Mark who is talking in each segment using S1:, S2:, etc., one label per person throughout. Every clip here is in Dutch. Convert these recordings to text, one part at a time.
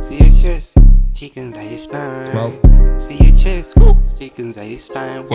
S1: C.H.S. Chickens JaySlime. C.H.S. Chickens JaySlime.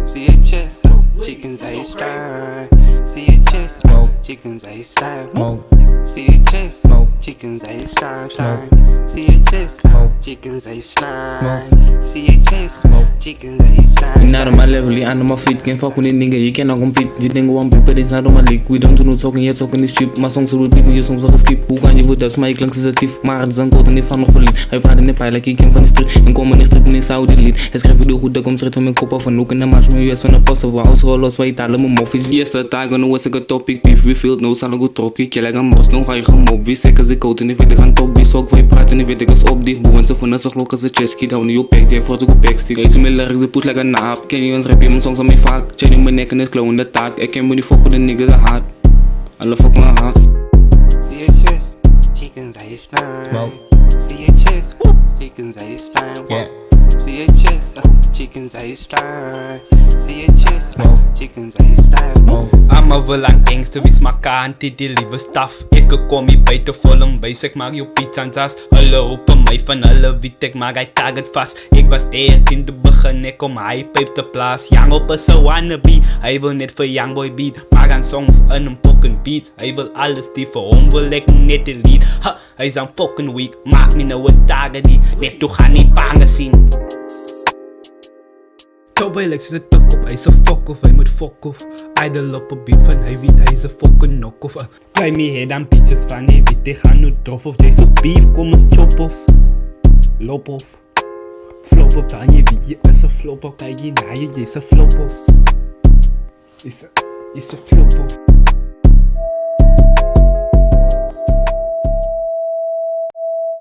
S1: C.H.S. Chickens JaySlime. C.H.S. Chickens JaySlime. C.H.S. Chickens JaySlime. C.H.S. Chickens JaySlime. C.H.S. Chickens JaySlime.
S2: Not on my level, you under my feet. Can't fuck with a nigga, you cannot compete. You think one people, it's not on my league. We don't do no talking, yet talking is cheap. My songs are repeating, your songs are skip. Hoe kan je voor dat? Maar klank is een tief. Maar het is een code en die van nog verliefd. Hij praat in de pijl, like ik ken van de street. En kom in de street en ik zou dit lied. Hij schrijft video goed, dat komt straight van mijn kop af. En ook in de march, mijn US van de passen. Waar ons rollos, wij talen mijn moffies. Yes, dat tagen, no was ik een topic. Beef, we feel no, zal ik goed tropje. Kill like een mos, no ga je gemob. Wie zeker ze koud en die weet ik aan top. Wie sok, wij praten en die weet ik als op die. Boeien ze van een zo'n als de chesky. Down in je pack, die heeft voor de goed backstil. Hij is mijn lyrics, de push like een naap. Ken je ons rap, je mijn songs aan mij vaak. Chain in mijn nek en het klauw in de taak. Ik ken me niet fuck with de niggas aan haat. Alle fuck mijn haat.
S1: C.H.S. Chickens JaySlime. C.H.S. Chickens JaySlime. C.H.S. Chickens JaySlime. C.H.S. Chickens JaySlime.
S3: Allemaal wel aan gangster, wie smaak aan die lieve staf. Ik kom hier buiten vol een wijs, ik maak je pizza en saus. Hulle roepen mij van hulle wiet, ik maak hij target vast. Ik was daar in de begin, ik kom hij pijp te plaats. Young op is een wannabe, hij wil net voor Youngboy beat. Maak aan songs en een fucking beat. Hij wil alles die voor hom wil ik net de lead. Ha, hij is aan fucking weak, maak me nou een target die. Net toe gaan niet bangen zien. Cowboy lijkt ze tuk op, hij is een fuck off, hij moet fuck off. Idol op een beat van hij weet hij is een fucking knock-off. Play me head aan beaches van hij weet hij gaat nu drof of. Jay zo beef, kom eens chop off. Loop off. Flop off, dan je weet je is een flop off. Kijk je naar je is een flop off. Is een flop off.